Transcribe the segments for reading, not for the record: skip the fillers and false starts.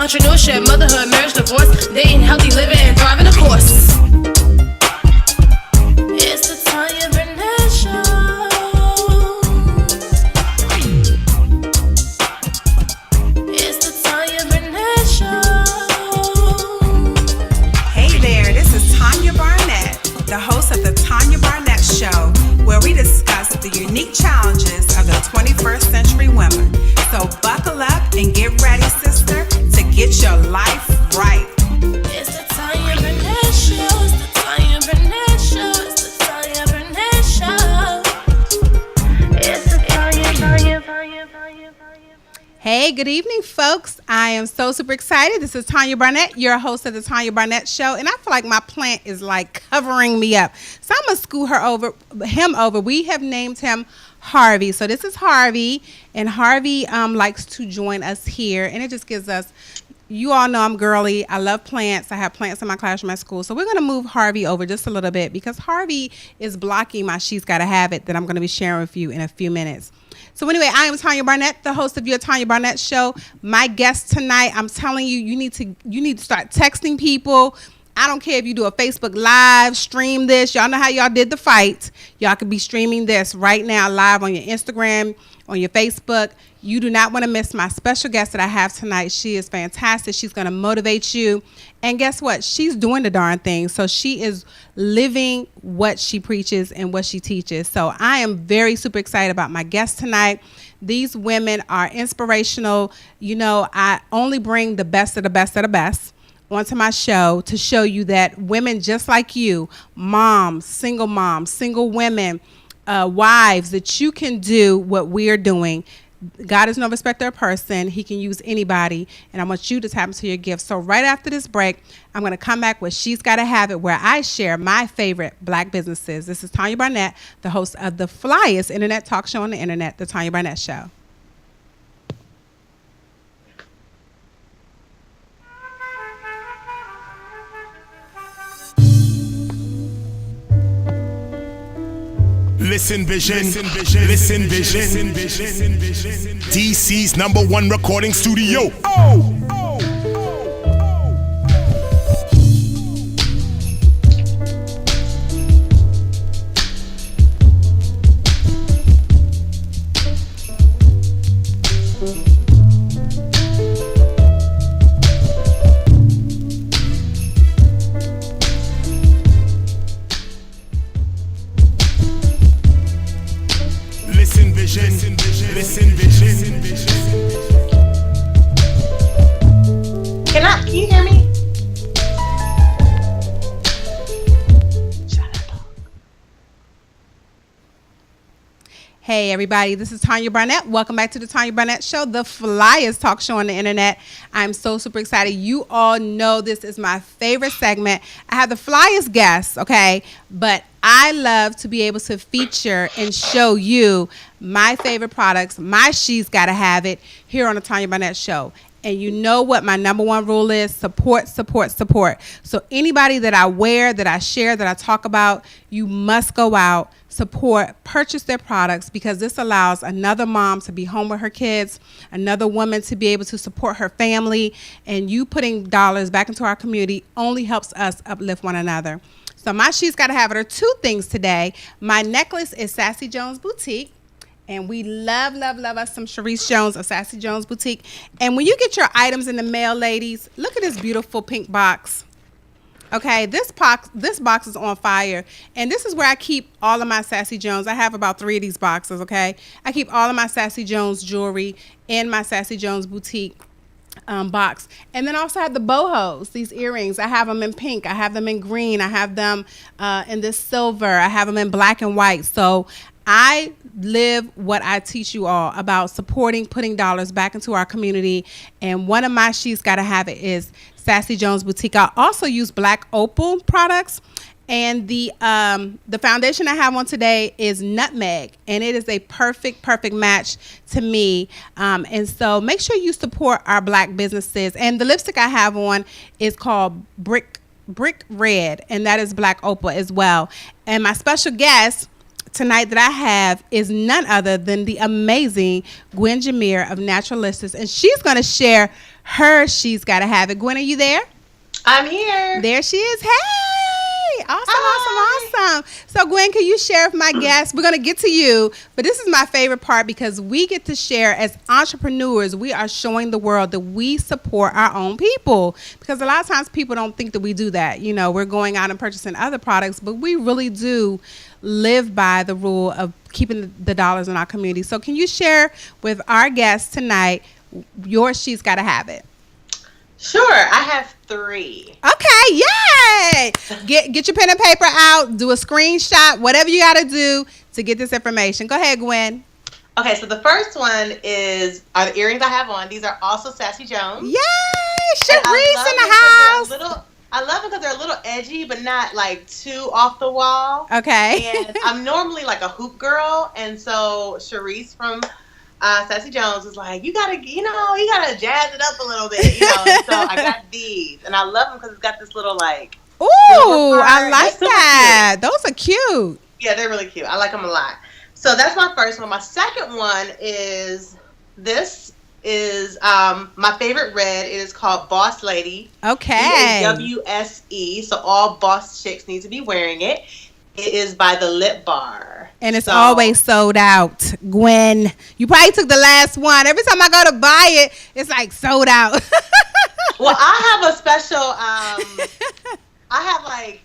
Entrepreneurship, motherhood, marriage, divorce, dating, healthy living, and thriving, of course. It's the Tanya Barnett Show. It's the Tanya Barnett Show. Hey there, this is Tanya Barnett, the host of the Tanya Barnett Show, where we discuss the unique challenges of the 21st century women. So buckle up and get ready, sister, to get your life right. It's the Tanya Barnett Show. It's the Tanya Barnett Show. It's the Tanya Barnett Show. It's the Tanya. Hey, good evening, folks. I am so super excited. This is Tanya Barnett, your host of the Tanya Barnett Show, and I feel like my plant is like covering me up. So I'm gonna scoot him over. We have named him Harvey. So this is Harvey, and Harvey likes to join us here, and it just gives us, you all know I'm girly. I love plants. I have plants in my classroom at school. So we're going to move Harvey over just a little bit because Harvey is blocking my She's Gotta Have It that I'm going to be sharing with you in a few minutes. So anyway, I am Tanya Barnett, the host of your Tanya Barnett Show. My guest tonight, I'm telling you, you need to start texting people. I don't care if you do a Facebook Live, stream this. Y'all know how y'all did the fight. Y'all could be streaming this right now live on your Instagram, on your Facebook. You do not want to miss my special guest that I have tonight. She is fantastic. She's going to motivate you. And guess what? She's doing the darn thing. So she is living what she preaches and what she teaches. So I am very super excited about my guest tonight. These women are inspirational. You know, I only bring the best of the best of the best onto my show to show you that women just like you, moms, single women, wives, that you can do what we're doing. God is no respecter of person. He can use anybody, and I want you to tap into your gifts. So right after this break, I'm going to come back with She's Gotta Have It, where I share my favorite black businesses. This is Tanya Barnett, the host of the flyest internet talk show on the internet, The Tanya Barnett Show. Listen Vision, DC's #1 recording studio. Listen Vision. Can you hear me? Hey everybody, this is Tanya Barnett. Welcome back to the Tanya Barnett Show, the flyest talk show on the internet. I'm so super excited. You all know this is my favorite segment. I have the flyest guests, okay? But I love to be able to feature and show you my favorite products, my She's Gotta Have It, here on the Tanya Barnett Show. And you know what my #1 rule is: support. So anybody that I wear, that I share, that I talk about, you must go out, support, purchase their products, because this allows another mom to be home with her kids, another woman to be able to support her family, and you putting dollars back into our community only helps us uplift one another. So my She's Gotta Have It are two things today. My necklace is Sassy Jones Boutique. And we love us some Sharice Jones of Sassy Jones Boutique. And when you get your items in the mail, ladies, look at this beautiful pink box. Okay, this box is on fire. And this is where I keep all of my Sassy Jones. I have about 3 of these boxes, okay? I keep all of my Sassy Jones jewelry in my Sassy Jones Boutique box. And then I also have the bohos, these earrings. I have them in pink. I have them in green. I have them in this silver. I have them in black and white. So I live what I teach you all about supporting, putting dollars back into our community. And one of my She's Gotta Have It is Sassy Jones Boutique. I also use Black Opal products. And the foundation I have on today is nutmeg, and it is a perfect match to me. And so make sure you support our Black businesses. And the lipstick I have on is called Brick Red, and that is Black Opal as well. And my special guest tonight that I have is none other than the amazing Gwen Jameer of Naturalistas, and she's going to share her She's Gotta Have It. Gwen, are you there? I'm here. There she is. Hey! Awesome. So, Gwen, can you share with my guests? We're going to get to you, but this is my favorite part because we get to share as entrepreneurs. We are showing the world that we support our own people, because a lot of times people don't think that we do that. You know, we're going out and purchasing other products, but we really do live by the rule of keeping the dollars in our community. So can you share with our guests tonight your She's Gotta Have It? Sure. I have 3. Okay, yay! Get your pen and paper out, do a screenshot, whatever you got to do to get this information. Go ahead, Gwen. Okay, so the first one are the earrings I have on. These are also Sassy Jones. Yay! Sharice in the house. I love them because they're a little edgy, but not like too off the wall. Okay. And I'm normally like a hoop girl, and so Sharice from Sassy Jones was like, you gotta jazz it up a little bit, And so I got these, and I love them because it's got this little like. Ooh, I like that. Cute. Those are cute. Yeah, they're really cute. I like them a lot. So that's my first one. My second one is this. Is my favorite red. It is called Boss Lady. Okay. It is WSE, so all boss chicks need to be wearing it. It is by the Lip Bar. And it's always sold out. Gwen, you probably took the last one. Every time I go to buy it, it's like sold out. Well, I have a special, I have like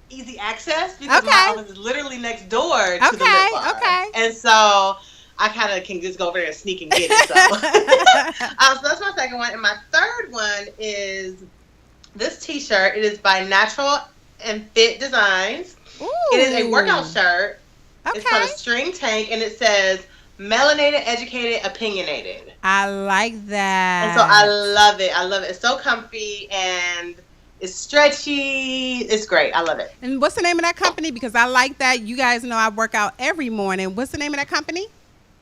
easy access because my office is literally next door to the Lip Bar. Okay. And so I kind of can just go over there and sneak and get it. So that's my second one. And my third one is this T-shirt. It is by Natural and Fit Designs. Ooh. It is a workout shirt. Okay. It's called a string tank, and it says melanated, educated, opinionated. I like that. And so I love it. It's so comfy, and it's stretchy. It's great. I love it. And what's the name of that company? Because I like that. You guys know I work out every morning. What's the name of that company?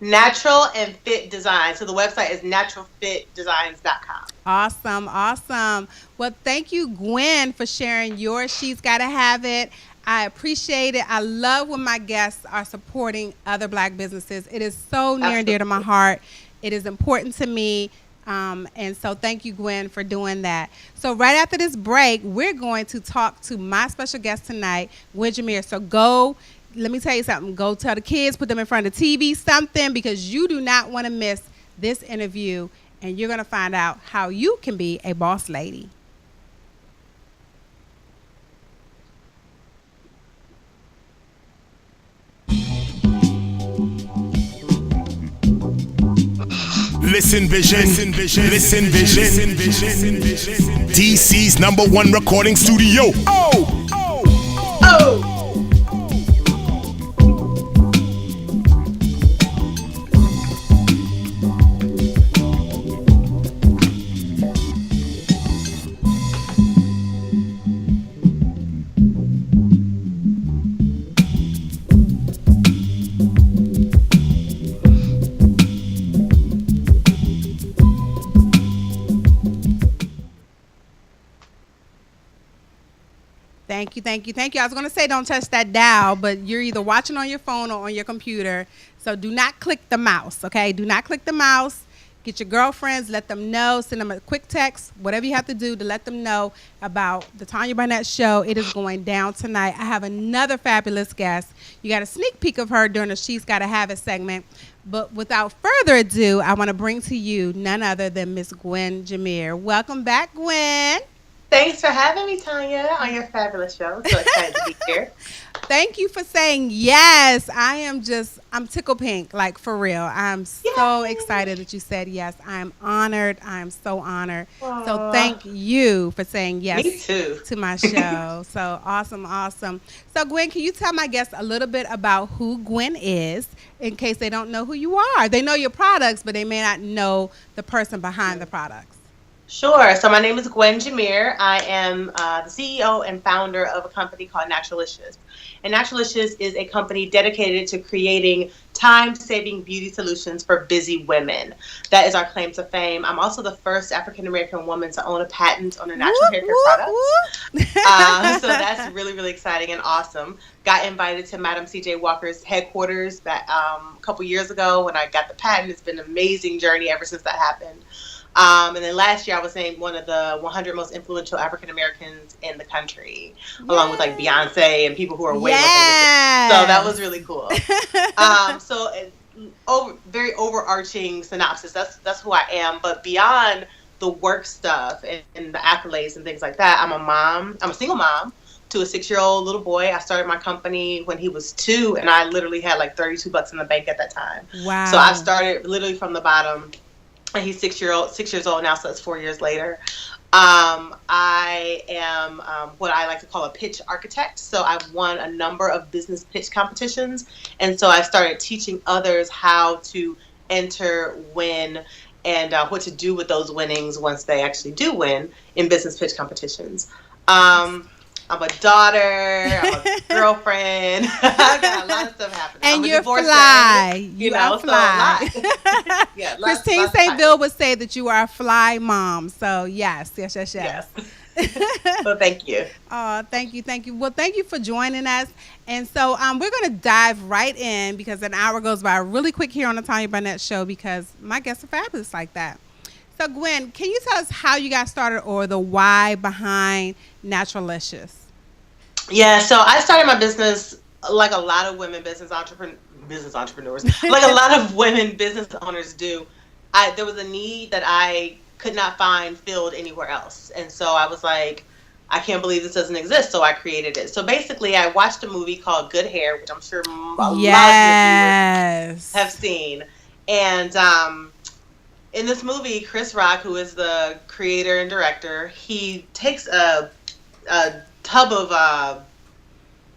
Natural and Fit Design. So the website is naturalfitdesigns.com. Awesome. Well, thank you, Gwen, for sharing your She's Gotta Have It. I appreciate it. I love when my guests are supporting other Black businesses. It is so near and dear to my heart. It is important to me. And so thank you, Gwen, for doing that. So right after this break, we're going to talk to my special guest tonight, Gwen Jameer. So let me tell you something. Go tell the kids, put them in front of the TV, something, because you do not want to miss this interview, and you're going to find out how you can be a boss lady. Listen Vision. DC's #1 recording studio. Oh. Thank you. I was going to say don't touch that dial, but you're either watching on your phone or on your computer. So do not click the mouse, okay? Do not click the mouse. Get your girlfriends, let them know, send them a quick text, whatever you have to do to let them know about the Tanya Barnett show. It is going down tonight. I have another fabulous guest. You got a sneak peek of her during the She's Gotta Have It segment. But without further ado, I want to bring to you none other than Miss Gwen Jameer. Welcome back, Gwen. Thanks for having me, Tanya, on your fabulous show. So excited to be here. Thank you for saying yes. I'm tickled pink, like for real. I'm so excited that you said yes. I'm honored. I'm so honored. Aww. So thank you for saying yes to my show. So awesome. So Gwen, can you tell my guests a little bit about who Gwen is in case they don't know who you are? They know your products, but they may not know the person behind the products. Sure. So my name is Gwen Jameer. I am the CEO and founder of a company called Naturalicious. And Naturalicious is a company dedicated to creating time-saving beauty solutions for busy women. That is our claim to fame. I'm also the first African-American woman to own a patent on a natural Whoop, hair care whoop, product. whoop. So that's really, really exciting and awesome. Got invited to Madam C.J. Walker's headquarters that a couple years ago when I got the patent. It's been an amazing journey ever since that happened. And then last year, I was named one of the 100 most influential African Americans in the country, along with like Beyonce and people who are way more famous. So that was really cool. Very overarching synopsis. That's who I am. But beyond the work stuff and the accolades and things like that, I'm a mom. I'm a single mom to a 6-year-old little boy. I started my company when he was 2, and I literally had like $32 in the bank at that time. Wow. So I started literally from the bottom. And he's 6 years old now, so that's 4 years later. I am what I like to call a pitch architect. So I've won a number of business pitch competitions. And so I started teaching others how to enter, win, and what to do with those winnings once they actually do win in business pitch competitions. I'm a daughter. I'm a girlfriend. I got a lot of stuff happening. And I'm a you're divorcee, fly. You know, are fly. So a lot. Yeah, Christine St. Bill would say that you are a fly mom. So yes. Yes. Well, thank you. Oh, thank you. Well, thank you for joining us. And so we're going to dive right in because an hour goes by really quick here on the Tanya Barnett Show because my guests are fabulous like that. So, Gwen, can you tell us how you got started or the why behind Naturalicious? Yeah, so I started my business like a lot of women business entrepreneurs, like a lot of women business owners do. There was a need that I could not find filled anywhere else. And so I was like, I can't believe this doesn't exist. So I created it. So basically, I watched a movie called Good Hair, which I'm sure a lot of your viewers have seen. And in this movie, Chris Rock, who is the creator and director, he takes a tub of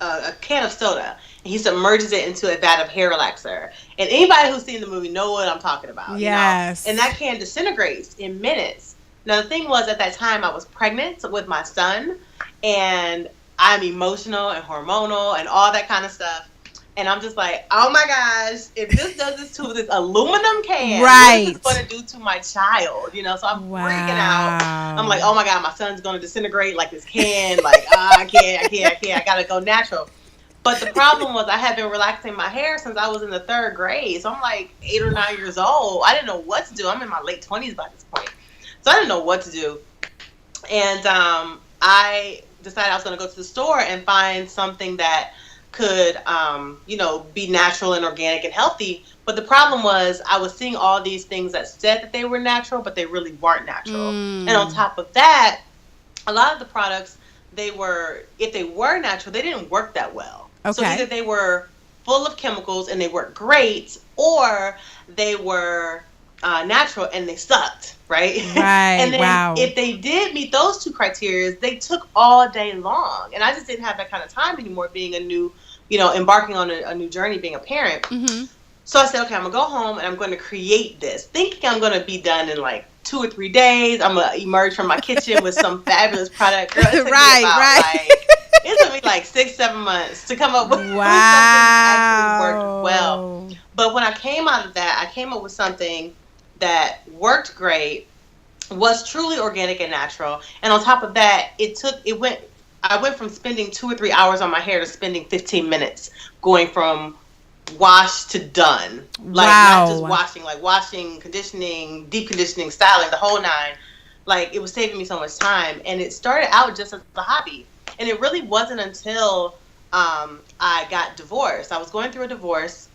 a can of soda and he submerges it into a vat of hair relaxer. And anybody who's seen the movie know what I'm talking about. Yes. You know? And that can disintegrates in minutes. Now, the thing was, at that time, I was pregnant with my son, and I'm emotional and hormonal and all that kind of stuff. And I'm just like, oh my gosh, if this does this to this aluminum can, what is this going to do to my child? You know, so I'm freaking out. I'm like, oh my God, my son's going to disintegrate like this can. Like, I can't. I got to go natural. But the problem was I had been relaxing my hair since I was in the 3rd grade. So I'm like 8 or 9 years old. I didn't know what to do. I'm in my late 20s by this point. So I didn't know what to do. And I decided I was going to go to the store and find something that could, be natural and organic and healthy. But the problem was I was seeing all these things that said that they were natural, but they really weren't natural. And on top of that, a lot of the products, if they were natural, they didn't work that well. Okay. So either they were full of chemicals and they worked great, or they were natural and they sucked, right? Right. And then if they did meet those 2 criteria, they took all day long. And I just didn't have that kind of time anymore, being a new, embarking on a new journey, being a parent. Mm-hmm. So I said, okay, I'm going to go home and I'm going to create this, thinking I'm going to be done in like 2 or 3 days. I'm going to emerge from my kitchen with some fabulous product. Girl, it took me about, it took me like 6-7 months to come up with something that actually worked well. But when I came out of that, I came up with something that worked great, was truly organic and natural. And on top of that, I went from spending 2 or 3 hours on my hair to spending 15 minutes going from wash to done. Like, not just washing, like washing, conditioning, deep conditioning, styling, the whole 9. Like, it was saving me so much time. And it started out just as a hobby. And it really wasn't until I got divorced. I was going through a divorce,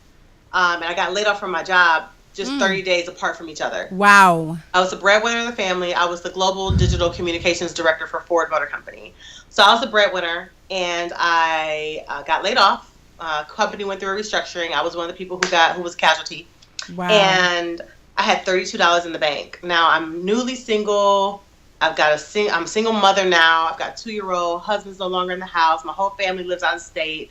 and I got laid off from my job just 30 days apart from each other. Wow. I was the breadwinner of the family. I was the global digital communications director for Ford Motor Company. So I was the breadwinner, and I got laid off. Company went through a restructuring. I was one of the people who was casualty. Wow. And I had $32 in the bank. Now I'm newly single. I'm a single mother now. I've got a 2-year-old. Husband's no longer in the house. My whole family lives out of state.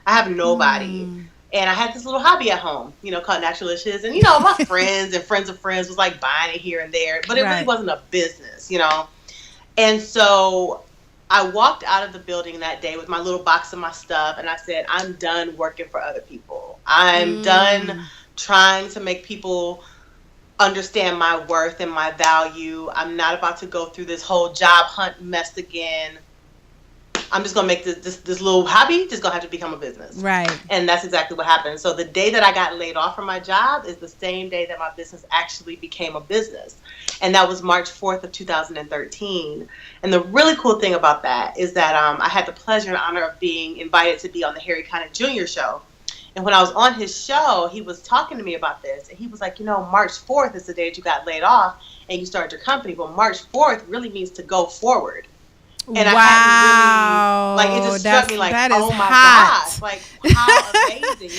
I have nobody. And I had this little hobby at home, called Naturalicious. And, my friends and friends of friends was like buying it here and there, but it really wasn't a business. And so I walked out of the building that day with my little box of my stuff, and I said, I'm done working for other people. I'm done trying to make people understand my worth and my value. I'm not about to go through this whole job hunt mess again. I'm just going to make this little hobby just going to have to become a business. Right. And that's exactly what happened. So the day that I got laid off from my job is the same day that my business actually became a business. And that was March 4th of 2013. And the really cool thing about that is that I had the pleasure and honor of being invited to be on the Harry Connick Jr. show. And when I was on his show, he was talking to me about this. And he was like, March 4th is the day that you got laid off and you started your company. Well, March 4th really means to go forward. And wow. I hadn't really, it just struck me like, oh my gosh, like how amazing,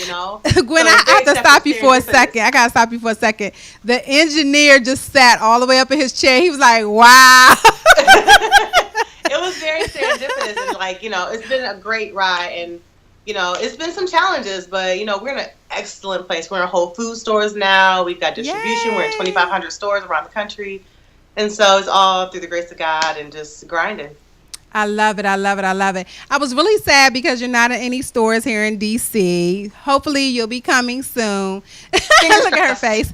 Gwen, I have to stop you for a second. I got to stop you for a second. The engineer just sat all the way up in his chair. He was like, wow. It was very serendipitous and it's been a great ride and, it's been some challenges, but, we're in an excellent place. We're in Whole Food stores now. We've got distribution. Yay. We're in 2,500 stores around the country. And so it's all through the grace of God and just grinding. I love it. I love it. I love it. I was really sad because you're not in any stores here in DC. Hopefully you'll be coming soon. Look at her face.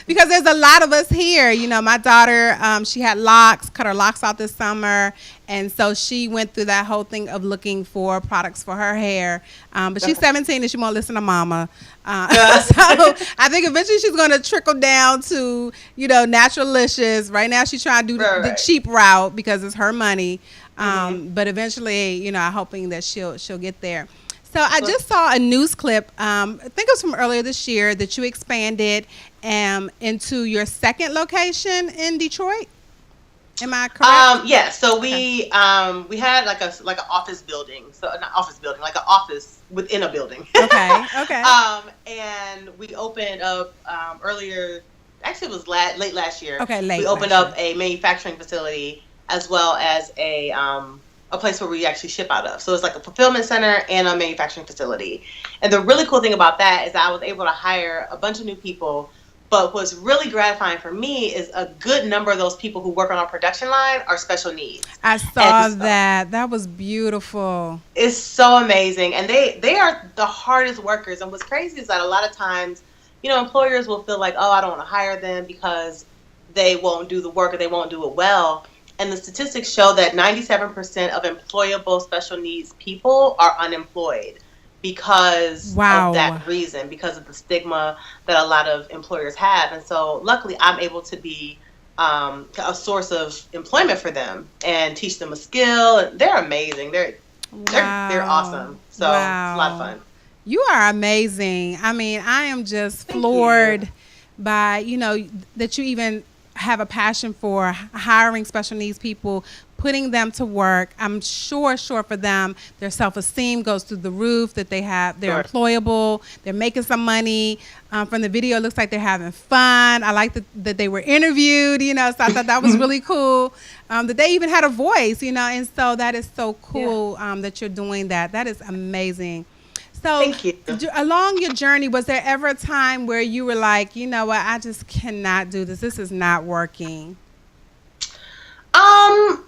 Because there's a lot of us here. My daughter, she had locks, cut her locks out this summer. And so she went through that whole thing of looking for products for her hair. But she's 17 and she won't listen to mama. So I think eventually she's going to trickle down to, Naturalicious. Right now she's trying to do the cheap route because it's her money. But eventually, I'm hoping that she'll get there. So I just saw a news clip, I think it was from earlier this year, that you expanded into your second location in Detroit. Am I correct? Yeah. So we had like an office building. So not office building, like an office within a building. Okay. And we opened up earlier. Actually, it was late last year. Okay, late. We opened up a manufacturing facility as well as a place where we actually ship out of. So it's like a fulfillment center and a manufacturing facility. And the really cool thing about that is that I was able to hire a bunch of new people. But what's really gratifying for me is a good number of those people who work on our production line are special needs. I saw that. That was beautiful. It's so amazing. And they are the hardest workers. And what's crazy is that a lot of times, employers will feel like, oh, I don't want to hire them because they won't do the work or they won't do it well. And the statistics show that 97% of employable special needs people are unemployed because of that reason, because of the stigma that a lot of employers have. And so luckily I'm able to be a source of employment for them and teach them a skill. They're amazing. They're awesome. So it's a lot of fun. You are amazing. I mean, I am just floored by, that you even have a passion for hiring special needs people, putting them to work. I'm sure for them, their self-esteem goes through the roof, that they're employable, they're making some money. From the video, it looks like they're having fun. I like that they were interviewed, so I thought that was really cool. That they even had a voice, and so that is so cool that you're doing that. That is amazing. So thank you. Along your journey, was there ever a time where you were like, you know what, I just cannot do this. This is not working?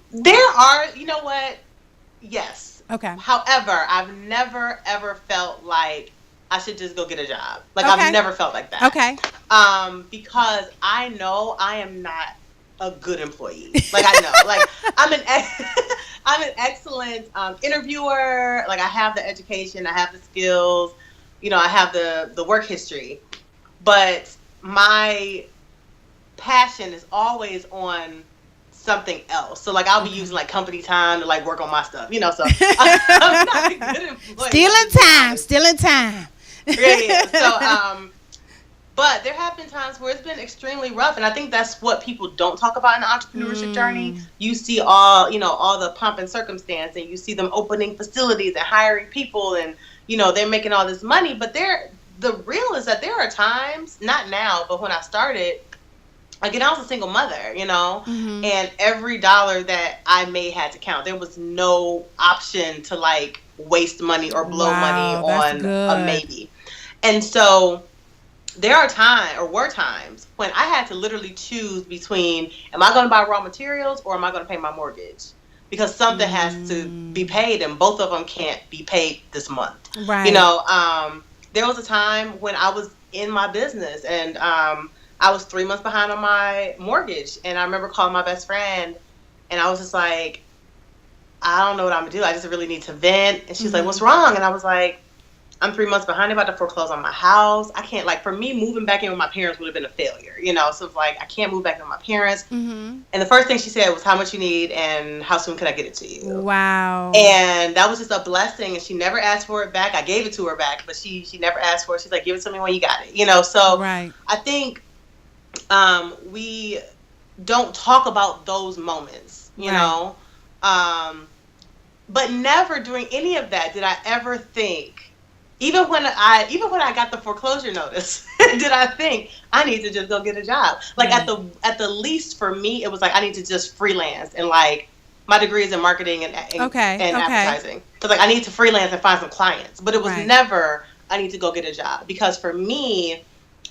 There are, yes. Okay. However, I've never ever felt like I should just go get a job. Like I've never felt like that. Okay. Because I know I am not a good employee. Like I know, like I'm an excellent interviewer. Like I have the education, I have the skills, I have the work history, but my passion is always on something else. So like I'll be using like company time to like work on my stuff, so I'm not a good employee. Stealing time. Yeah. So but there have been times where it's been extremely rough, and I think that's what people don't talk about in the entrepreneurship journey. You see all the pomp and circumstance, and you see them opening facilities and hiring people, and they're making all this money. But the real is that there are times, not now, but when I started, again, I was a single mother, and every dollar that I made had to count. There was no option to like waste money or blow money on good. a maybe. And so there are were times when I had to literally choose between, am I going to buy raw materials or am I going to pay my mortgage? Because something has to be paid, and both of them can't be paid this month. Right. You know, there was a time when I was in my business, and I was 3 months behind on my mortgage. And I remember calling my best friend, and I was just like, I don't know what I'm going to do. I just really need to vent. And she's like, what's wrong? And I was like, I'm 3 months behind, about to foreclose on my house. I can't, like, for me, moving back in with my parents would have been a failure, you know? So it's like, I can't move back in with my parents. And the first thing she said was, how much you need and how soon can I get it to you? Wow. And that was just a blessing. And she never asked for it back. I gave it to her back, but she never asked for it. She's like, give it to me when you got it, you know? So right. I think we don't talk about those moments, you know? But never during any of that did I ever think, even when I got the foreclosure notice, did I think I need to just go get a job? Like at the least for me, it was like I need to just freelance, and like my degree is in marketing and advertising. So like I need to freelance and find some clients. But it was never I need to go get a job, because for me,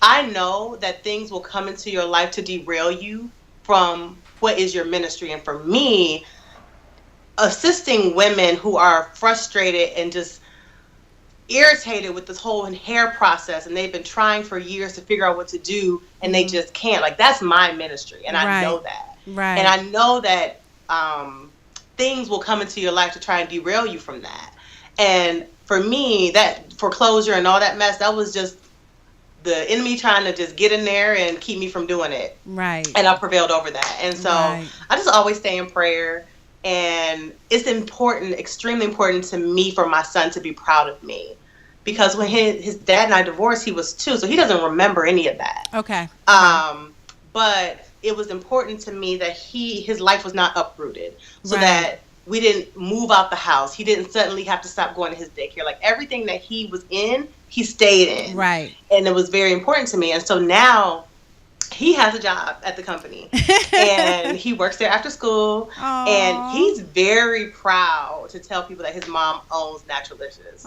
I know that things will come into your life to derail you from what is your ministry. And for me, assisting women who are frustrated and just irritated with this whole hair process, and they've been trying for years to figure out what to do, and they just can't. Like, that's my ministry, and I know that. Right. And I know that things will come into your life to try and derail you from that. And for me, that foreclosure and all that mess, that was just the enemy trying to just get in there and keep me from doing it. Right. And I prevailed over that. And so I just always stay in prayer. And it's important, extremely important to me for my son to be proud of me. Because when his dad and I divorced, he was 2, so he doesn't remember any of that. Okay. But it was important to me that his life was not uprooted, so that we didn't move out the house. He didn't suddenly have to stop going to his daycare. Like, everything that he was in, he stayed in. Right. And it was very important to me. And so now he has a job at the company, and he works there after school. Aww. And he's very proud to tell people that his mom owns Naturalicious.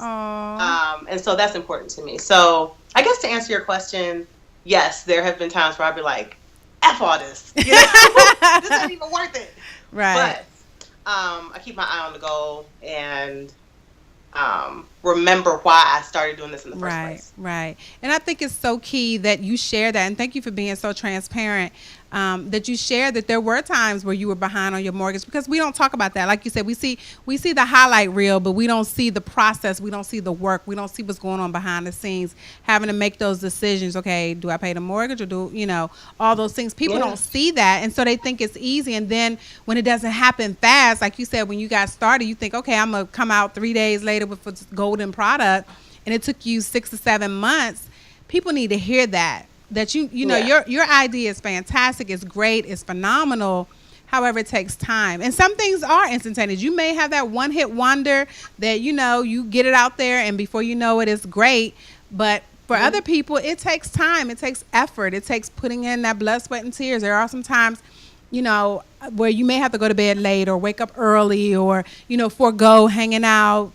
And so that's important to me. So I guess to answer your question, yes, there have been times where I'd be like, F all this. You know? This isn't even worth it. Right. But I keep my eye on the goal and remember why I started doing this in the first place. Right. And I think it's so key that you share that, and thank you for being so transparent, that you share that there were times where you were behind on your mortgage, because we don't talk about that. Like you said, we see the highlight reel, but we don't see the process. We don't see the work. We don't see what's going on behind the scenes, having to make those decisions. Okay, do I pay the mortgage, or do, you know, all those things. People don't see that, and so they think it's easy. And then when it doesn't happen fast, like you said, when you got started, you think, okay, I'm going to come out 3 days later with a golden product, and it took you 6 to 7 months. People need to hear that you know, your idea is fantastic, it's great, it's phenomenal. However, it takes time, and some things are instantaneous. You may have that one hit wonder that, you know, you get it out there and before you know it, it's great. But for other people, it takes time, it takes effort, it takes putting in that blood, sweat, and tears. There are some times, you know, where you may have to go to bed late or wake up early, or, you know, forego hanging out.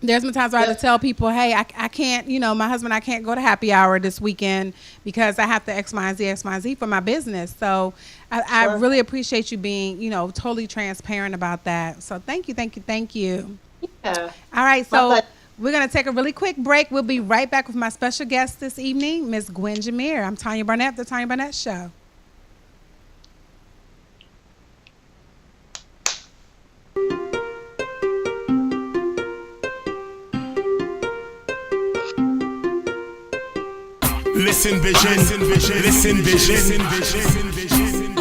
There's been times where I have to tell people, hey, I can't, you know, my husband, I can't go to happy hour this weekend because I have to X, Y, and Z for my business. So I really appreciate you being, you know, totally transparent about that. So thank you. Yeah. All right. So we're going to take a really quick break. We'll be right back with my special guest this evening, Miss Gwen Jameer. I'm Tanya Barnett, The Tanya Barnett Show. Listen vision.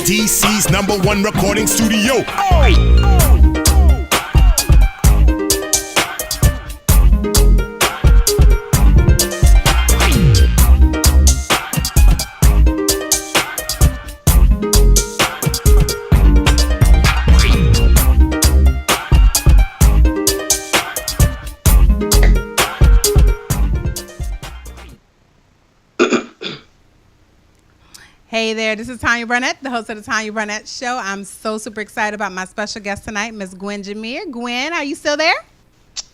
DC's #1 recording studio. Hey there, this is Tanya Barnett, the host of the Tanya Barnett Show. I'm so super excited about my special guest tonight, Miss Gwen Jameer. Gwen, are you still there?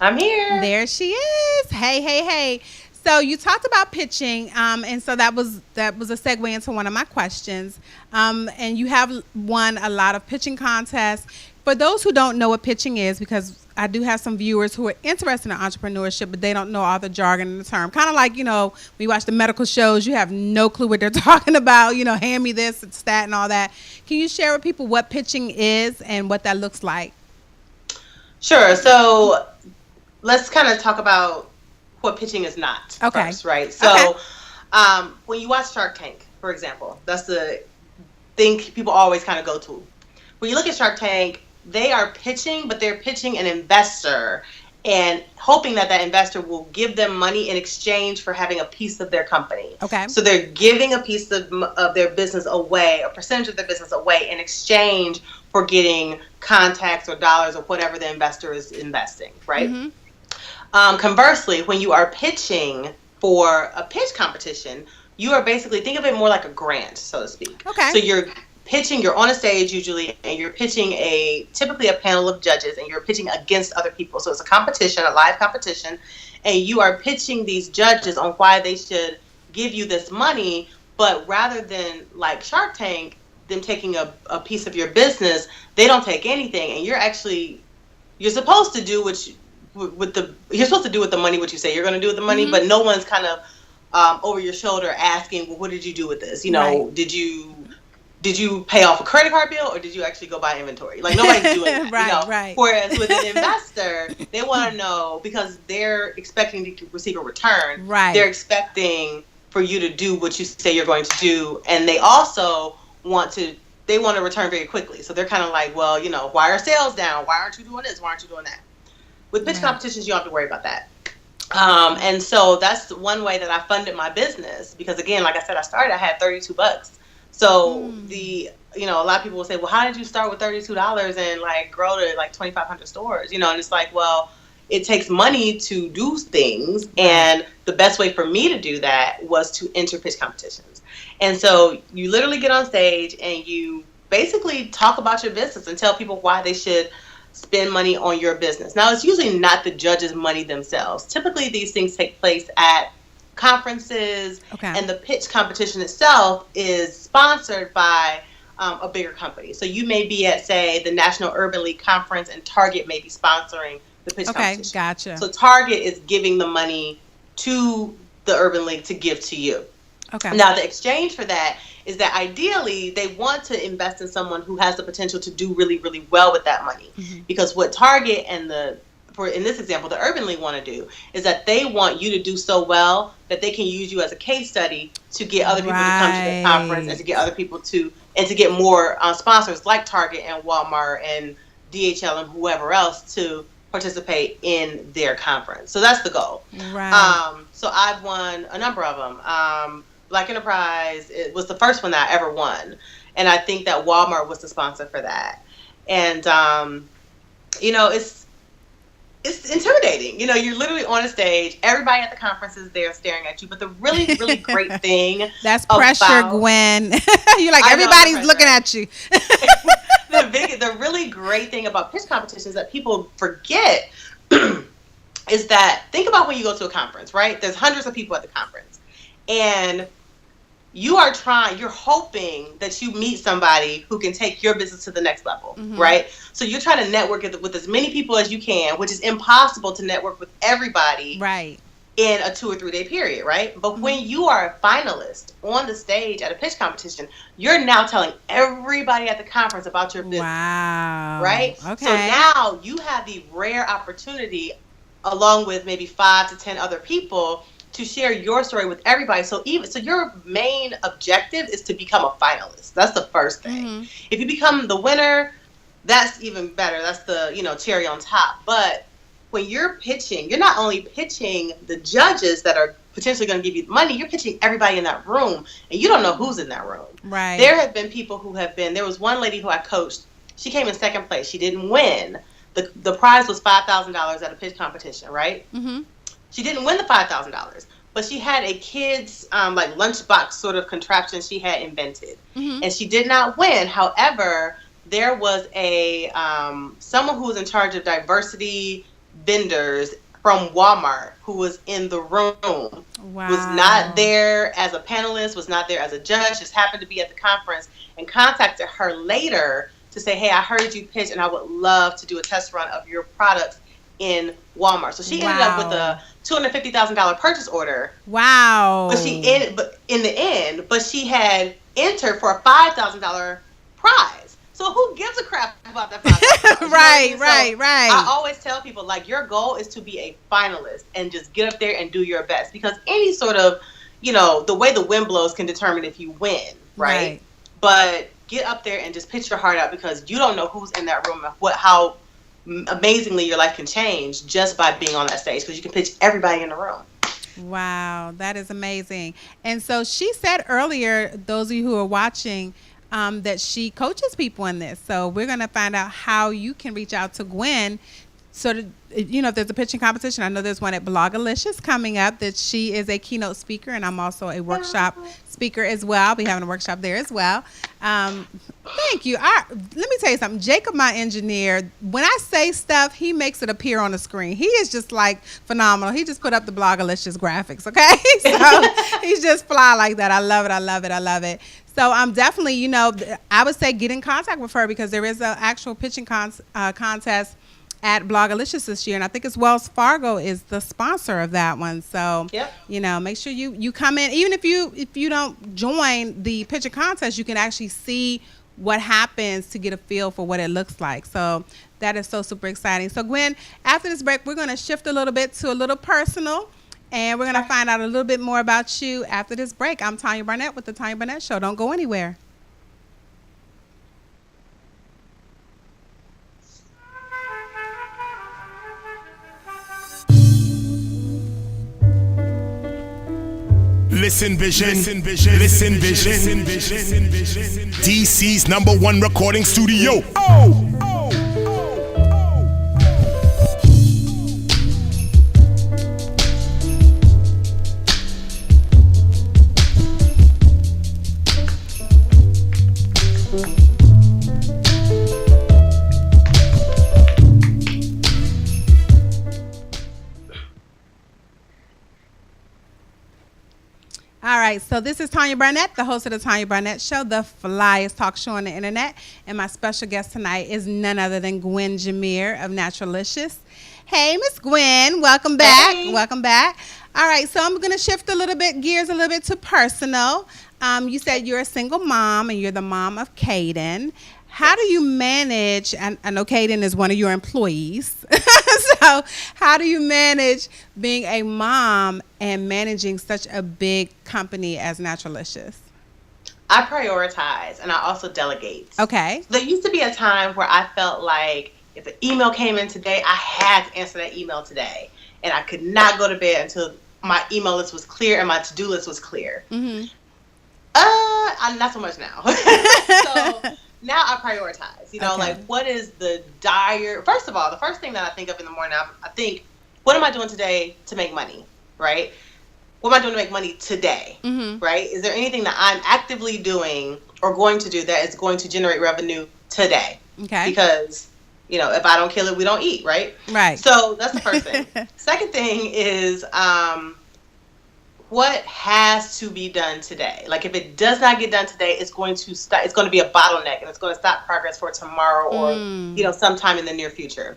I'm here. There she is. Hey, hey, hey. So you talked about pitching, and so that was a segue into one of my questions. And you have won a lot of pitching contests. For those who don't know what pitching is, because I do have some viewers who are interested in entrepreneurship, but they don't know all the jargon and the term. Kind of like, when you watch the medical shows, you have no clue what they're talking about. Hand me this, it's that, and all that. Can you share with people what pitching is and what that looks like? Sure. So let's kind of talk about what pitching is not first, right? So when you watch Shark Tank, for example, that's the thing people always kind of go to. When you look at Shark Tank, they are pitching, but they're pitching an investor and hoping that investor will give them money in exchange for having a piece of their company. Okay. So they're giving a piece of their business away, a percentage of their business away in exchange for getting contacts or dollars or whatever the investor is investing, right? Mm-hmm. Conversely, when you are pitching for a pitch competition, you are basically, think of it more like a grant, so to speak. Okay. So you're on a stage usually, and you're pitching typically a panel of judges, and you're pitching against other people. So it's a competition, a live competition, and you are pitching these judges on why they should give you this money, but rather than like Shark Tank, them taking a piece of your business, they don't take anything, and you're supposed to do you're supposed to do with the money what you say you're going to do with the money, mm-hmm. but no one's kind of over your shoulder asking, well, what did you do with this? Right. Did you pay off a credit card bill, or did you actually go buy inventory? Like, nobody's doing that. Right. Whereas with an investor, they want to know, because they're expecting to receive a return. Right. They're expecting for you to do what you say you're going to do, and they also want to return very quickly. So they're kind of like, well, why are sales down? Why aren't you doing this? Why aren't you doing that? With pitch competitions, you don't have to worry about that. And so that's one way that I funded my business, because again, like I said, I had $32. So a lot of people will say, well, how did you start with $32 and like grow to like 2,500 stores? And it's like, well, it takes money to do things. And the best way for me to do that was to enter pitch competitions. And so you literally get on stage and you basically talk about your business and tell people why they should spend money on your business. Now, it's usually not the judges' money themselves. Typically, these things take place at conferences, and the pitch competition itself is sponsored by a bigger company. So you may be at, say, the National Urban League Conference, and Target may be sponsoring the pitch competition. Okay, gotcha. So Target is giving the money to the Urban League to give to you. Okay. Now, the exchange for that is that ideally they want to invest in someone who has the potential to do really, really well with that money. Mm-hmm. Because what Target and in this example, the Urban League want to do is that they want you to do so well that they can use you as a case study to get other people to come to the conference, and to get other people to get more sponsors like Target and Walmart and DHL and whoever else to participate in their conference. So that's the goal. Right. So I've won a number of them. Black Enterprise, it was the first one that I ever won. And I think that Walmart was the sponsor for that. And, it's intimidating. You're literally on a stage. Everybody at the conference is there staring at you. But the really, really great thing that's pressure, Gwen. You're like, everybody's looking at you. The really great thing about pitch competitions that people forget is that, think about when you go to a conference, right? There's hundreds of people at the conference. And you're hoping that you meet somebody who can take your business to the next level, mm-hmm. right? So you're trying to network with as many people as you can, which is impossible to network with everybody in a 2 or 3 day period, right? But mm-hmm. when you are a finalist on the stage at a pitch competition, you're now telling everybody at the conference about your business. Wow. Right? Okay. So now you have the rare opportunity, along with maybe 5 to 10 other people, to share your story with everybody. So your main objective is to become a finalist. That's the first thing. Mm-hmm. If you become the winner, that's even better. That's the, cherry on top. But when you're pitching, you're not only pitching the judges that are potentially going to give you money, you're pitching everybody in that room, and you don't know who's in that room. Right. There have been people there was one lady who I coached. She came in second place. She didn't win. The prize was $5,000 at a pitch competition, right? Mm-hmm. She didn't win the $5,000, but she had a kid's like lunchbox sort of contraption she had invented, mm-hmm. and she did not win. However, there was someone who was in charge of diversity vendors from Walmart who was in the room. Wow. Was not there as a panelist, was not there as a judge, just happened to be at the conference, and contacted her later to say, hey, I heard you pitch and I would love to do a test run of your products in Walmart. So she ended up with a $250,000 purchase order. Wow. But in the end, she had entered for a $5,000 prize. So who gives a crap about that $5,000? Right. I always tell people, like, your goal is to be a finalist and just get up there and do your best, because any sort of, the way the wind blows can determine if you win, right? But get up there and just pitch your heart out, because you don't know who's in that room and how amazingly your life can change just by being on that stage, because you can pitch everybody in the room. Wow, that is amazing. And so she said earlier, those of you who are watching, that she coaches people in this. So we're going to find out how you can reach out to Gwen. So, if there's a pitching competition, I know there's one at Blogalicious coming up, that she is a keynote speaker, and I'm also a workshop speaker as well. I'll be having a workshop there as well. Thank you. Let me tell you something. Jacob, my engineer, when I say stuff, he makes it appear on the screen. He is just like phenomenal. He just put up the Blogalicious graphics, okay? So he's just fly like that. I love it. So I'm definitely, I would say get in contact with her, because there is an actual pitching contest at Blogalicious this year, and I think it's Wells Fargo is the sponsor of that one. So, make sure you come in. Even if you don't join the pitching contest, you can actually see what happens to get a feel for what it looks like. So that is so super exciting. So Gwen, after this break, we're going to shift a little bit to a little personal, and we're going to find out a little bit more about you after this break. I'm Tanya Barnett with the Tanya Barnett Show. Don't go anywhere. Listen Vision, Listen Vision, DC's #1 recording studio. All right, so this is Tanya Barnett, the host of the Tanya Barnett Show, the flyest talk show on the internet. And my special guest tonight is none other than Gwen Jameer of Naturalicious. Hey, Miss Gwen, welcome back. Hey. Welcome back. All right, so I'm going to shift gears a little bit to personal. You said you're a single mom and you're the mom of Caden. How do you manage, and I know Caden is one of your employees, so how do you manage being a mom and managing such a big company as Naturalicious? I prioritize, and I also delegate. Okay. There used to be a time where I felt like if an email came in today, I had to answer that email today, and I could not go to bed until my email list was clear and my to-do list was clear. Mm-hmm. Not so much now. So now I prioritize, like what is the first of all, the first thing that I think of in the morning, I think, what am I doing today to make money, right? What am I doing to make money today, right? Is there anything that I'm actively doing or going to do that is going to generate revenue today? Okay. Because, if I don't kill it, we don't eat, right? Right. So that's the first thing. Second thing is, what has to be done today? Like, if it does not get done today, it's going to be a bottleneck, and it's going to stop progress for tomorrow or sometime in the near future.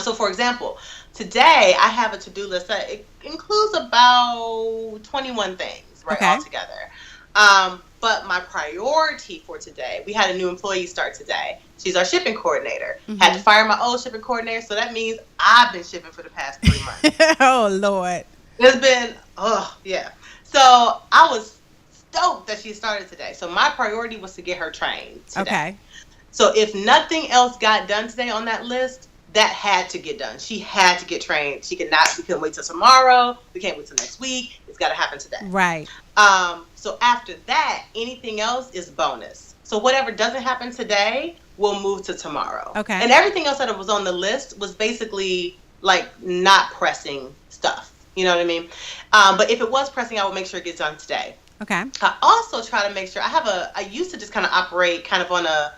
So for example, today I have a to-do list that it includes about 21 things, right, altogether. But my priority for today, we had a new employee start today. She's our shipping coordinator. Had to fire my old shipping coordinator, so that means I've been shipping for the past 3 months. Oh Lord. It's been, So I was stoked that she started today. So my priority was to get her trained today. Okay. So if nothing else got done today on that list, that had to get done. She had to get trained. We couldn't wait till tomorrow. We can't wait till next week. It's got to happen today. Right. So after that, anything else is bonus. So whatever doesn't happen today will move to tomorrow. Okay. And everything else that was on the list was basically like not pressing stuff. You know what I mean? But if it was pressing, I would make sure it gets done today. Okay. I also try to make sure I used to just kind of operate kind of on a,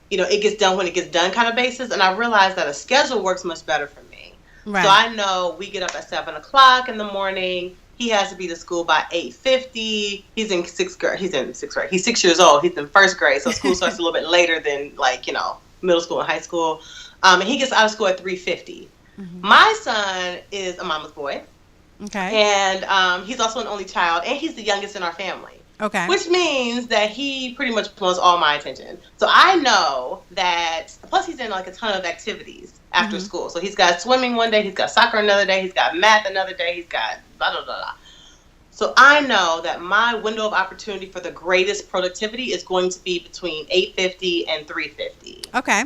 it gets done when it gets done kind of basis. And I realized that a schedule works much better for me. Right. So I know we get up at 7 o'clock in the morning. He has to be to school by 8:50. He's in sixth grade. He's 6 years old. He's in first grade. So school starts a little bit later than middle school and high school. And he gets out of school at 3:50. Mm-hmm. My son is a mama's boy. Okay. And he's also an only child, and he's the youngest in our family. Okay. Which means that he pretty much wants all my attention. So I know that, plus he's in like a ton of activities after school. So he's got swimming one day, he's got soccer another day, he's got math another day, he's got blah, blah, blah, blah. So I know that my window of opportunity for the greatest productivity is going to be between 8:50 and 3:50. Okay.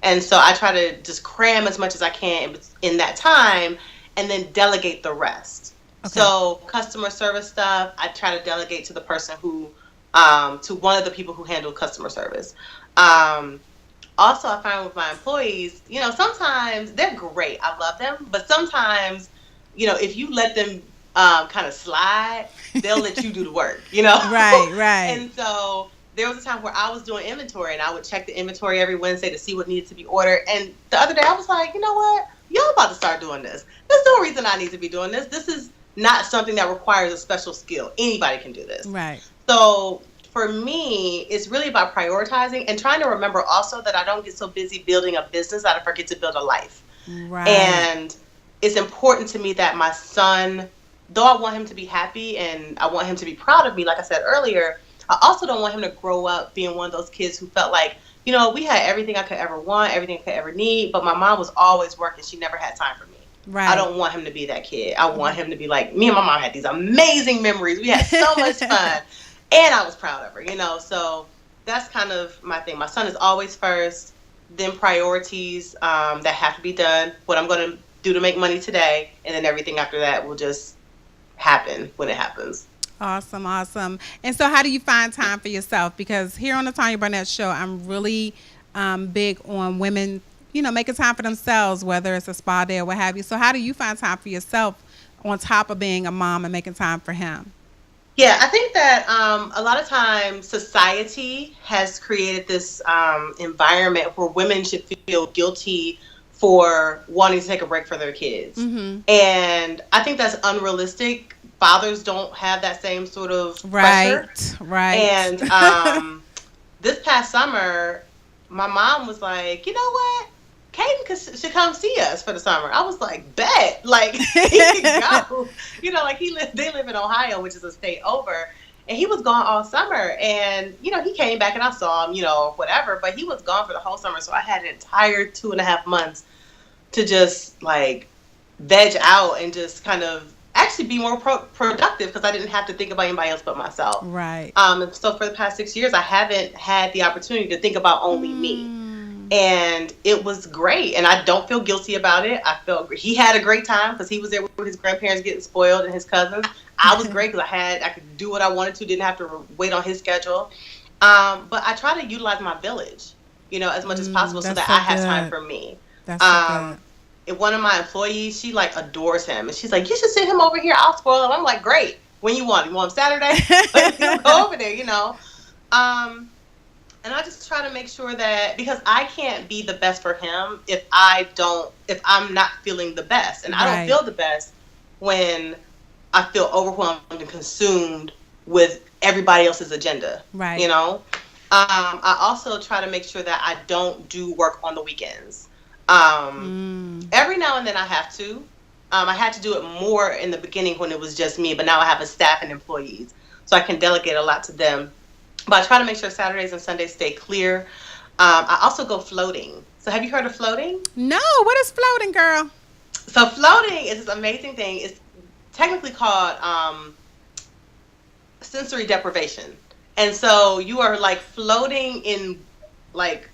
And so I try to just cram as much as I can in that time and then delegate the rest. Okay. So customer service stuff, I try to delegate to the person who, to one of the people who handle customer service. Also, I find with my employees, sometimes they're great. I love them. But sometimes, if you let them kind of slide, they'll let you do the work, Right, right. And so there was a time where I was doing inventory, and I would check the inventory every Wednesday to see what needed to be ordered. And the other day I was like, you know what? Y'all about to start doing this. There's no reason I need to be doing this. This is not something that requires a special skill. Anybody can do this. Right. So for me, it's really about prioritizing and trying to remember also that I don't get so busy building a business that I forget to build a life. Right. And it's important to me that my son, though I want him to be happy and I want him to be proud of me, like I said earlier, I also don't want him to grow up being one of those kids who felt like, we had everything I could ever want, everything I could ever need, but my mom was always working. She never had time for me. Right. I don't want him to be that kid. I want him to be like, me and my mom had these amazing memories. We had so much fun. And I was proud of her, So that's kind of my thing. My son is always first, then priorities that have to be done, what I'm going to do to make money today, and then everything after that will just happen when it happens. Awesome, awesome. And so how do you find time for yourself? Because here on the Tanya Barnett Show, I'm really big on women making time for themselves, whether it's a spa day or what have you. So how do you find time for yourself on top of being a mom and making time for him? Yeah, I think that a lot of times society has created this environment where women should feel guilty for wanting to take a break for their kids. Mm-hmm. And I think that's unrealistic. Fathers don't have that same sort of pressure. Right. And this past summer, my mom was like, you know what? Caden should come see us for the summer. I was like, bet. Like, he can go. They live in Ohio, which is a state over. And he was gone all summer. And, he came back and I saw him, whatever. But he was gone for the whole summer. So I had an entire 2.5 months to just, veg out and just kind of actually be more productive because I didn't have to think about anybody else but myself. Right. And so for the past 6 years, I haven't had the opportunity to think about only me. And it was great. And I don't feel guilty about it. I felt he had a great time because he was there with his grandparents getting spoiled and his cousins. I was great because I could do what I wanted to, didn't have to wait on his schedule. But I try to utilize my village, as much as possible so that I have time for me. That's so good. One of my employees, she adores him. And she's like, you should send him over here. I'll spoil him. I'm like, great. When you want him? You want him Saturday? Go over there, And I just try to make sure that, because I can't be the best for him if I'm not feeling the best. And I don't feel the best when I feel overwhelmed and consumed with everybody else's agenda. Right. I also try to make sure that I don't do work on the weekends. Every now and then I have to. I had to do it more in the beginning when it was just me, but now I have a staff and employees. So I can delegate a lot to them. But I try to make sure Saturdays and Sundays stay clear. I also go floating. So have you heard of floating? No. What is floating, girl? So floating is this amazing thing. It's technically called sensory deprivation. And so you are floating in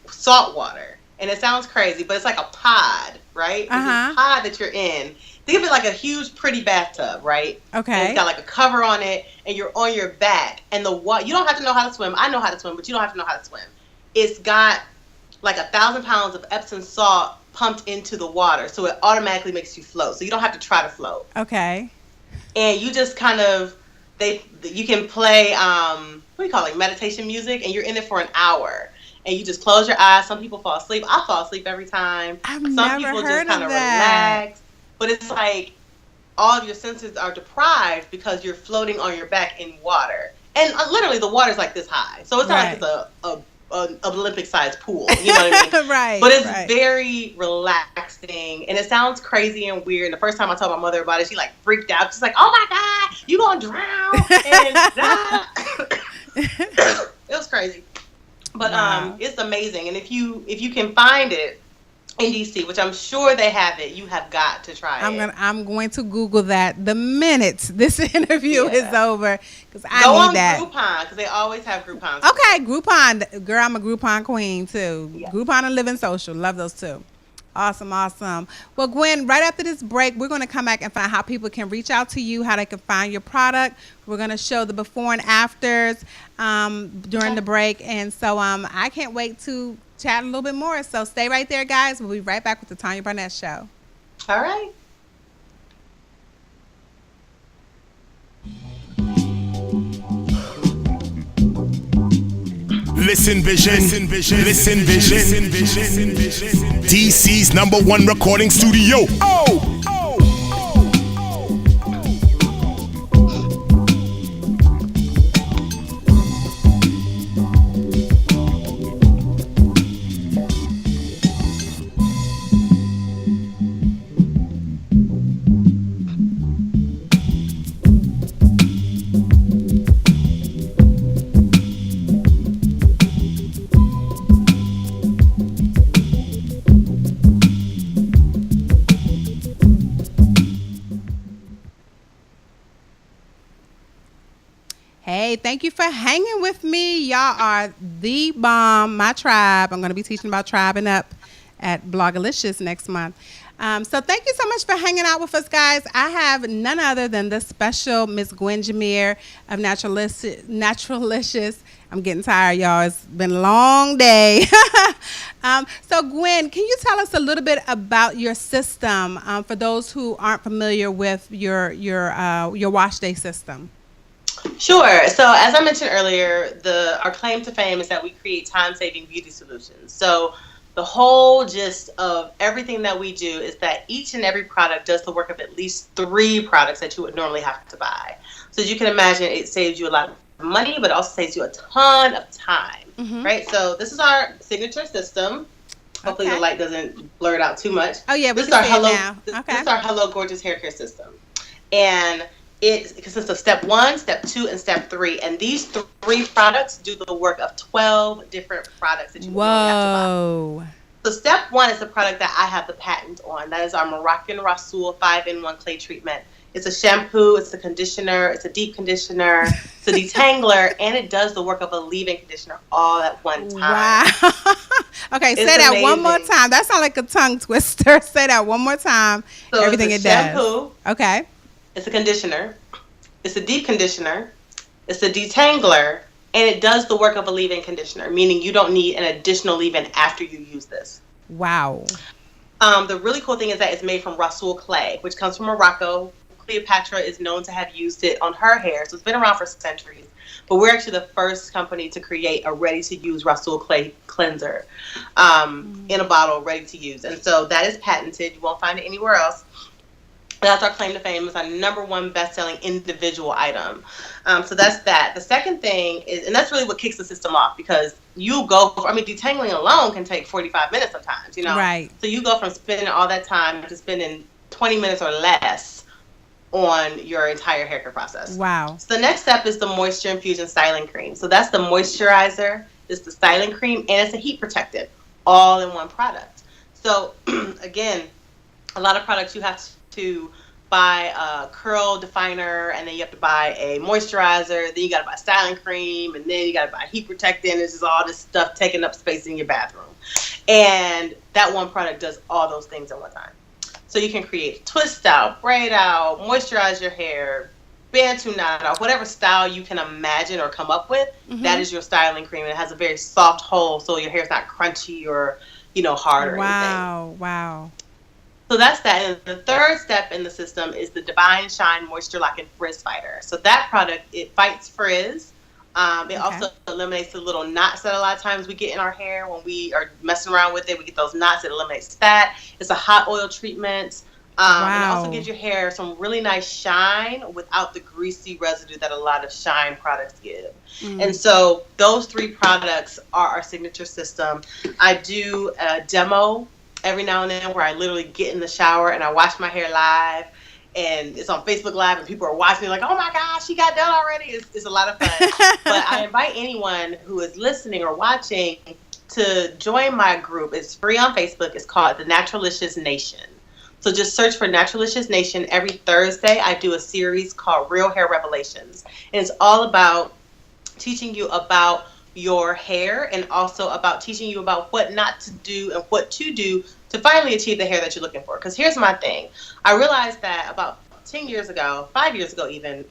salt water. And it sounds crazy, but it's like a pod, right? It's a pod that you're in. Think of it like a huge, pretty bathtub, right? Okay. And it's got a cover on it, and you're on your back. And you don't have to know how to swim. I know how to swim, but you don't have to know how to swim. It's got 1,000 pounds of Epsom salt pumped into the water, so it automatically makes you float. So you don't have to try to float. Okay. And you just kind of, you can play, meditation music, and you're in it for an hour. And you just close your eyes. Some people fall asleep. I fall asleep every time. I've Some never people heard just kind of that. relax. but it's like all of your senses are deprived because you're floating on your back in water. And literally the water's like this high. So it's not like it's an Olympic-sized pool. You know what I mean? Right. But it's very relaxing. And it sounds crazy and weird. The first time I told my mother about it, she like freaked out. She's like, oh my God, you gonna drown. And it was crazy. But it's amazing. And if you can find it in DC, which I'm sure they have it, you have got to try it. I'm going to Google that the minute this interview is over, because I need that. Go on Groupon, because they always have Groupons. Okay, Groupon. Girl, I'm a Groupon queen too. Yeah. Groupon and Living Social. Love those two. Awesome. Well, Gwen, right after this break, we're going to come back and find how people can reach out to you, how they can find your product. We're going to show the before and afters during the break. And so I can't wait to chat a little bit more. So stay right there, guys. We'll be right back with the Tanya Barnett Show. All right. Listen Vision, Listen Vision, DC's #1 recording studio. Hey, thank you for hanging with me. Y'all are the bomb, my tribe. I'm going to be teaching about tribing up at Blogalicious next month. So thank you so much for hanging out with us, guys. I have none other than the special Miss Gwen Jameer of Naturalicious. I'm getting tired, y'all. It's been a long day. So Gwen, can you tell us a little bit about your system for those who aren't familiar with your wash day system? Sure. So as I mentioned earlier, our claim to fame is that we create time-saving beauty solutions. So the whole gist of everything that we do is that each and every product does the work of at least 3 products that you would normally have to buy. So as you can imagine, it saves you a lot of money, but it also saves you a ton of time, right? So this is our signature system. Hopefully the light doesn't blur it out too much. Oh yeah, we can see it now. This is our Hello Gorgeous hair care system. And it consists of step 1, step 2, and step 3. And these 3 products do the work of 12 different products that you would normally have to buy. So step 1 is the product that I have the patent on. That is our Moroccan Rasoul 5-in-1 clay treatment. It's a shampoo, it's a conditioner, it's a deep conditioner, it's a detangler, and it does the work of a leave-in conditioner all at one time. Wow. Okay, say that amazing. One more time. That sounds like a tongue twister. Say that one more time. So everything it's it shampoo, does. Okay. It's a conditioner, it's a deep conditioner, it's a detangler, and it does the work of a leave-in conditioner, meaning you don't need an additional leave-in after you use this. Wow. The really cool thing is that it's made from Rasoul clay, which comes from Morocco. Cleopatra is known to have used it on her hair, so it's been around for centuries. But we're actually the first company to create a ready-to-use Rasoul clay cleanser in a bottle, ready to use. And so that is patented. You won't find it anywhere else. That's our claim to fame. It's our #1 best-selling individual item. So that's that. The second thing is, and that's really what kicks the system off, because detangling alone can take 45 minutes sometimes, you know? Right. So you go from spending all that time to spending 20 minutes or less on your entire hair care process. Wow. So the next step is the Moisture Infusion Styling Cream. So that's the moisturizer, it's the styling cream, and it's a heat protectant, all in one product. So again, a lot of products you have to buy a curl definer, and then you have to buy a moisturizer, then you got to buy styling cream, and then you got to buy heat protectant. This is all this stuff taking up space in your bathroom. And that one product does all those things at one time. So you can create twist out, braid out, moisturize your hair, bantu knot out, whatever style you can imagine or come up with, that is your styling cream. It has a very soft hold, so your hair's not crunchy or, hard or anything. Wow. So that's that. And the third step in the system is the Divine Shine Moisture Lock and Frizz Fighter. So that product, it fights frizz. It also eliminates the little knots that a lot of times we get in our hair when we are messing around with it. We get those knots. It eliminates that. It's a hot oil treatment. And it also gives your hair some really nice shine without the greasy residue that a lot of shine products give. And so those 3 products are our signature system. I do a demo every now and then where I literally get in the shower and I wash my hair live. And it's on Facebook Live, and people are watching me like, oh my gosh, she got done already. It's a lot of fun. But I invite anyone who is listening or watching to join my group. It's free on Facebook. It's called the Naturalicious Nation. So just search for Naturalicious Nation. Every Thursday, I do a series called Real Hair Revelations. And it's all about teaching you about your hair and also about teaching you about what not to do and what to do to finally achieve the hair that you're looking for. Because here's my thing. I realized that about 10 years ago, 5 years ago even,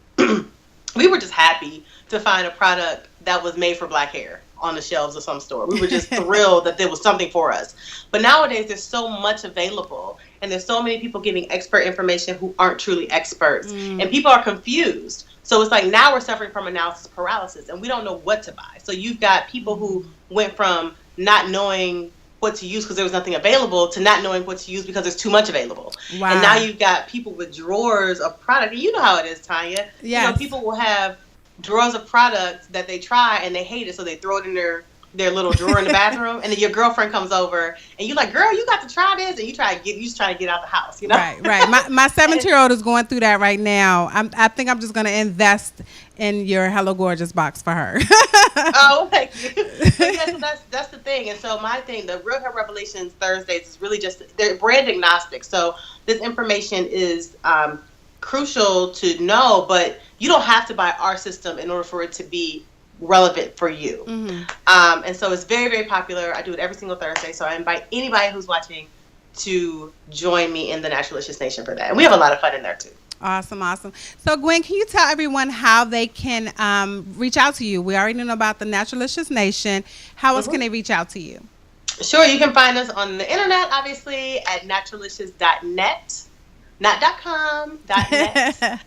we were just happy to find a product that was made for black hair on the shelves of some store. We were just thrilled that there was something for us. But nowadays, there's so much available, and there's so many people giving expert information who aren't truly experts, and people are confused. So it's like now we're suffering from analysis paralysis, and we don't know what to buy. So you've got people who went from not knowing what to use because there was nothing available to not knowing what to use because there's too much available. Wow. And now you've got people with drawers of product. And you know how it is, Tanya. Yes. You know, people will have drawers of products that they try and they hate it, so they throw it in their little drawer in the bathroom, and then your girlfriend comes over and you're like, girl, you got to try this, and you just trying to get out the house, you know? Right. My 7-year-old is going through that right now. I think I'm just going to invest in your Hello Gorgeous box for her. Oh, thank you. Yeah, so that's the thing. And so my thing, the Real Hair Revelations Thursdays is really just, they're brand agnostic. So this information is crucial to know, but you don't have to buy our system in order for it to be relevant for you. And so it's very, very popular. I do it every single Thursday. So I invite anybody who's watching to join me in the Naturalicious Nation for that. And we have a lot of fun in there too. Awesome. So Gwen, can you tell everyone how they can reach out to you? We already know about the Naturalicious Nation. How else can they reach out to you? Sure. You can find us on the internet, obviously, at naturalicious.net, not .com, .net.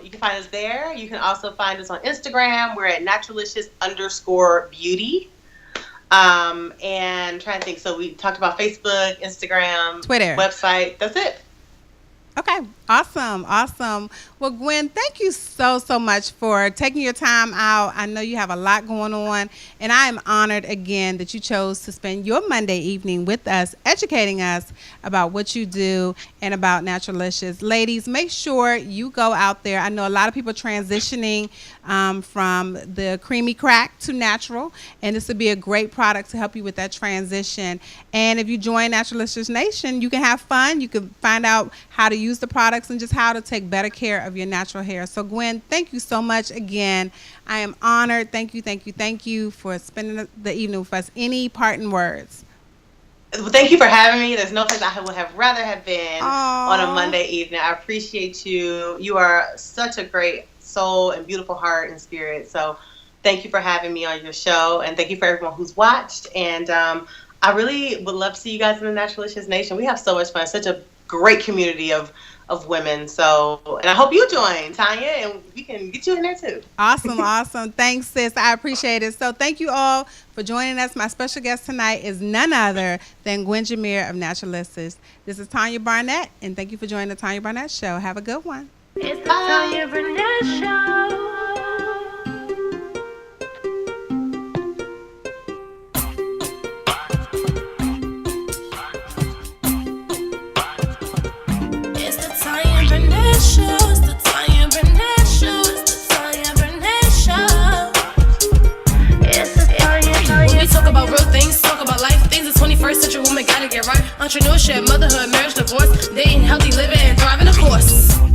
You can find us there. You can also find us on Instagram. We're at naturalicious_beauty. And trying to think. So we talked about Facebook, Instagram, Twitter, website. That's it. Okay. Awesome. Well, Gwen, thank you so much for taking your time out. I know you have a lot going on, and I am honored again that you chose to spend your Monday evening with us, educating us about what you do and about Naturalicious. Ladies, make sure you go out there. I know a lot of people transitioning from the creamy crack to natural, and this would be a great product to help you with that transition. And if you join Naturalicious Nation, you can have fun. You can find out how to use the products and just how to take better care of your natural hair. So Gwen, thank you so much again. I am honored. Thank you for spending the evening with us. Any parting words? Well, thank you for having me. There's no place I would have rather have been on a Monday evening. I appreciate you. You are such a great soul and beautiful heart and spirit. So thank you for having me on your show, and thank you for everyone who's watched. And I really would love to see you guys in the Naturalicious Nation. We have so much fun. Such a great community of women. So, and I hope you join, Tanya, and we can get you in there too. Awesome. Thanks, sis. I appreciate it. So thank you all for joining us. My special guest tonight is none other than Gwen Jameer of Naturalicious. This is Tanya Barnett, and thank you for joining the Tanya Barnett Show. Have a good one. It's the Tanya Barnett Show. Century woman gotta get right. Entrepreneurship, motherhood, marriage, divorce, dating, healthy living, and thriving, of course.